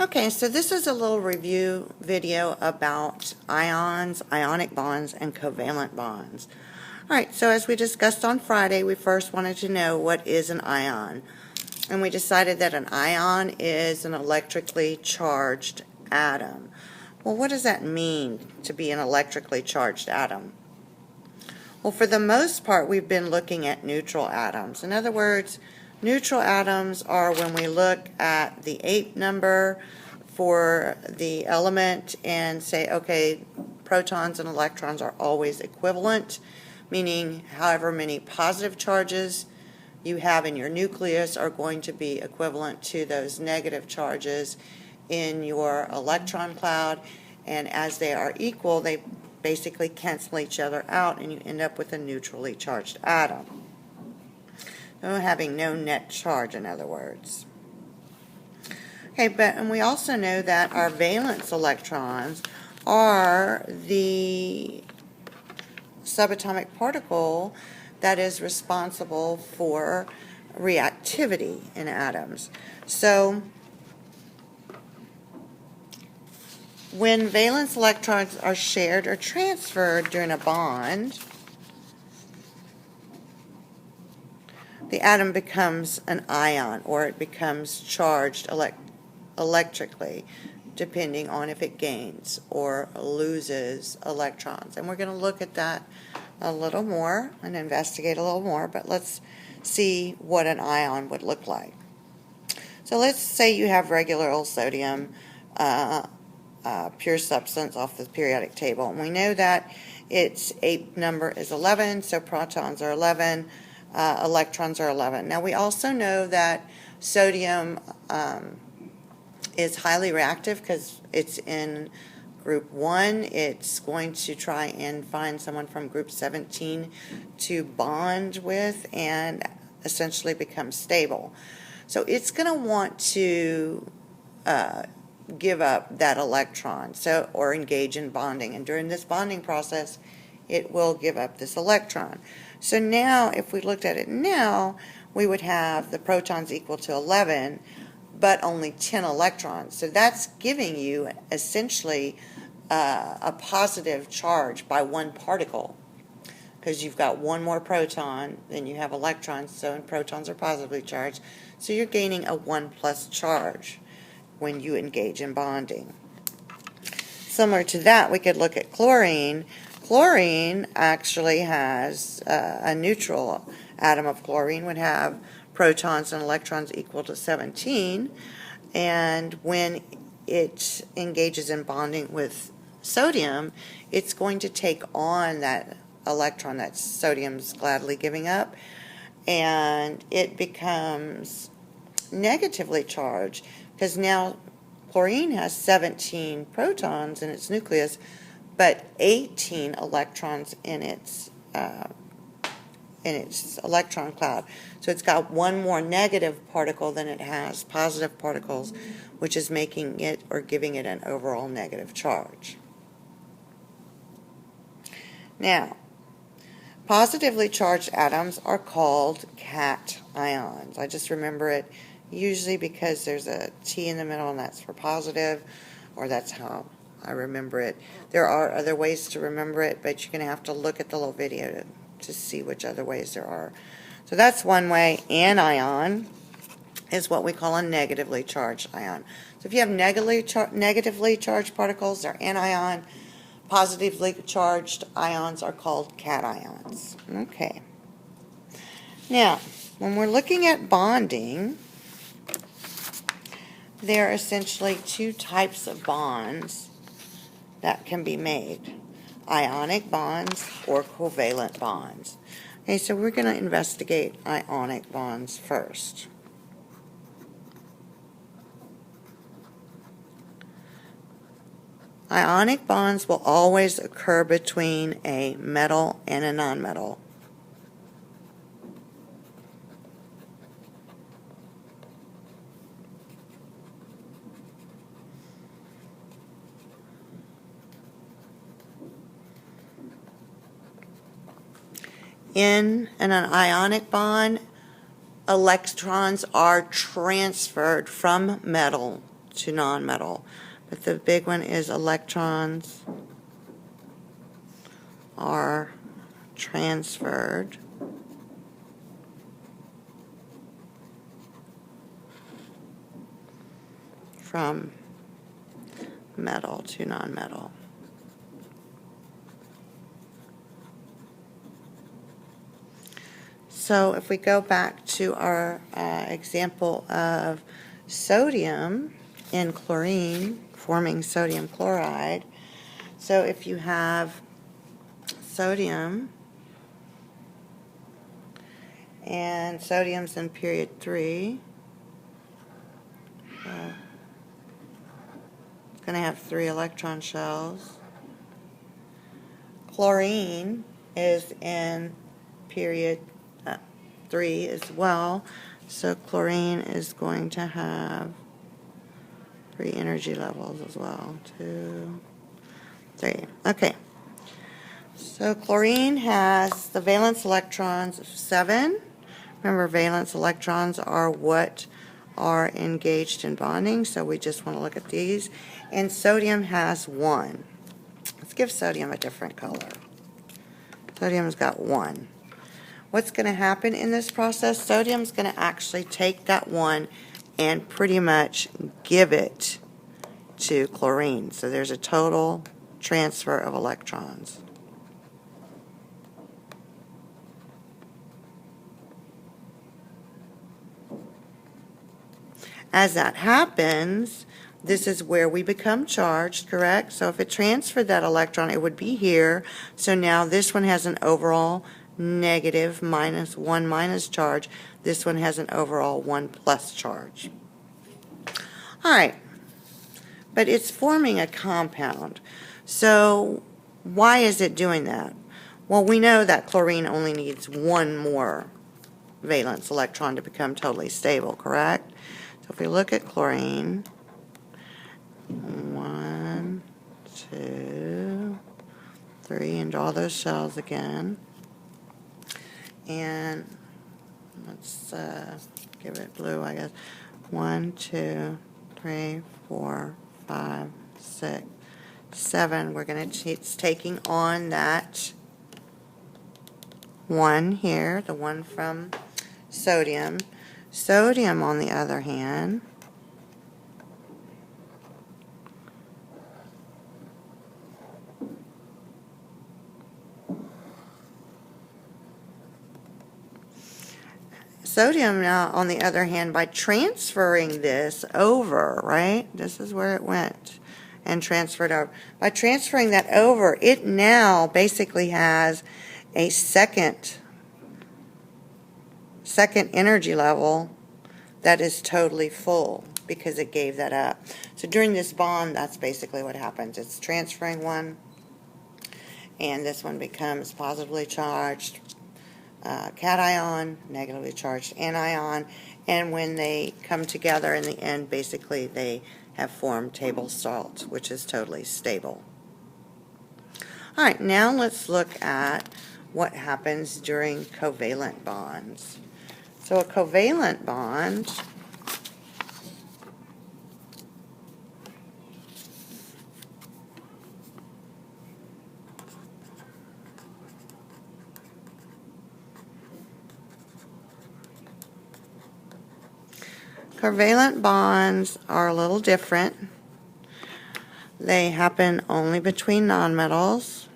Okay, so this is a little review video about ions, ionic bonds, and covalent bonds. Alright, so as we discussed on Friday, we first wanted to know what is an ion. And we decided that an ion is an electrically charged atom. Well, what does that mean to be an electrically charged atom? Well, for the most part, we've been looking at neutral atoms. In other words, neutral atoms are when we look at the 8 number for the element and say, okay, protons and electrons are always equivalent, meaning however many positive charges you have in your nucleus are going to be equivalent to those negative charges in your electron cloud, and as they are equal, they basically cancel each other out and you end up with a neutrally charged atom. So having no net charge, in other words. Okay, and we also know that our valence electrons are the subatomic particle that is responsible for reactivity in atoms. So when valence electrons are shared or transferred during a bond, the atom becomes an ion, or it becomes charged electrically, depending on if it gains or loses electrons. And we're going to look at that a little more and investigate a little more, but let's see what an ion would look like. So let's say you have regular old sodium, pure substance off the periodic table, and we know that its 8 number is 11, so protons are 11, electrons are 11. Now we also know that sodium is highly reactive because it's in group 1. It's going to try and find someone from group 17 to bond with and essentially become stable. So it's going to want to give up that electron, or engage in bonding, and during this bonding process it will give up this electron. So now if we looked at it now, we would have the protons equal to 11 but only 10 electrons. So that's giving you essentially a positive charge by one particle, because you've got one more proton than you have electrons, so protons are positively charged, so you're gaining a 1+ charge when you engage in bonding. Similar to that, we could look at chlorine. Chlorine actually has a neutral atom of chlorine would have protons and electrons equal to 17, and when it engages in bonding with sodium, it's going to take on that electron that sodium's gladly giving up, and it becomes negatively charged because now chlorine has 17 protons in its nucleus but 18 electrons in its electron cloud. So it's got one more negative particle than it has positive particles, which is making it or giving it an overall negative charge. Now, positively charged atoms are called cations. I just remember it usually because there's a T in the middle and that's for positive, or that's how I remember it. There are other ways to remember it, but you're going to have to look at the little video to see which other ways there are. So that's one way. Anion is what we call a negatively charged ion. So if you have negatively charged particles, they're anion. Positively charged ions are called cations. Okay. Now, when we're looking at bonding, there are essentially two types of bonds that can be made: ionic bonds or covalent bonds. Okay, so we're going to investigate ionic bonds first. Ionic bonds will always occur between a metal and a nonmetal. In an ionic bond, electrons are transferred from metal to nonmetal. But the big one is electrons are transferred from metal to nonmetal. So if we go back to our example of sodium in chlorine forming sodium chloride, so if you have sodium, and sodium's in period 3, it's going to have 3 electron shells. Chlorine is in period 3 as well, so chlorine is going to have 3 energy levels as well. 2, 3. Okay. So chlorine has the valence electrons of 7. Remember, valence electrons are what are engaged in bonding, so we just want to look at these. And sodium has 1. Let's give sodium a different color. Sodium's got 1. What's going to happen in this process? Sodium's going to actually take that 1 and pretty much give it to chlorine. So there's a total transfer of electrons. As that happens, this is where we become charged, correct? So if it transferred that electron, it would be here. So now this one has an overall negative -1 minus charge. This one has an overall 1 plus charge. All right, but it's forming a compound. So why is it doing that? Well, we know that chlorine only needs 1 more valence electron to become totally stable, correct? So if we look at chlorine, 1, 2, 3, and draw those shells again. And let's give it blue, I guess. 1, 2, 3, 4, 5, 6, 7. We're going to, it's taking on that 1 here, the one from sodium. Sodium, on the other hand, sodium now, on the other hand, by transferring this over, right? This is where it went and transferred over. By transferring that over, it now basically has a second energy level that is totally full because it gave that up. So during this bond, that's basically what happens. It's transferring 1, and this one becomes positively charged cation, negatively charged anion, and when they come together in the end, basically they have formed table salt, which is totally stable. All right, now let's look at what happens during covalent bonds. So a covalent bond are a little different. They happen only between nonmetals.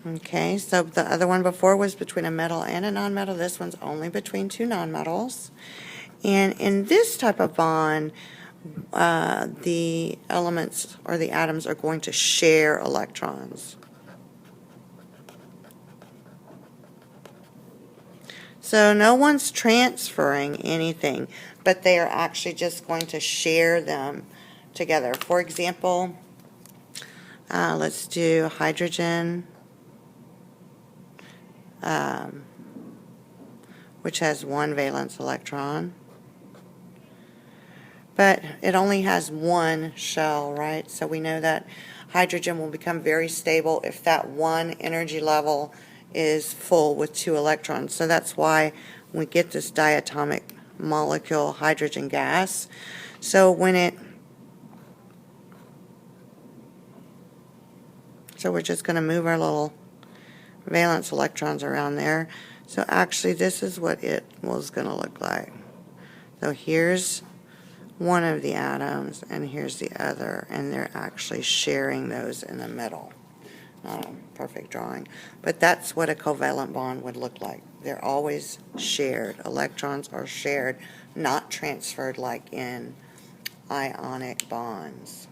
Okay, so the other one before was between a metal and a nonmetal. This one's only between 2 nonmetals. And in this type of bond, the elements or the atoms are going to share electrons. So no one's transferring anything, but they are actually just going to share them together. For example, let's do hydrogen, which has 1 valence electron. But it only has 1 shell, right? So we know that hydrogen will become very stable if that one energy level is full with 2 electrons. So that's why we get this diatomic molecule hydrogen gas. So we're just going to move our little valence electrons around there. So actually this is what it was going to look like. So here's one of the atoms and here's the other, and they're actually sharing those in the middle. Not a perfect drawing, but that's what a covalent bond would look like. They're always shared. Electrons are shared, not transferred like in ionic bonds.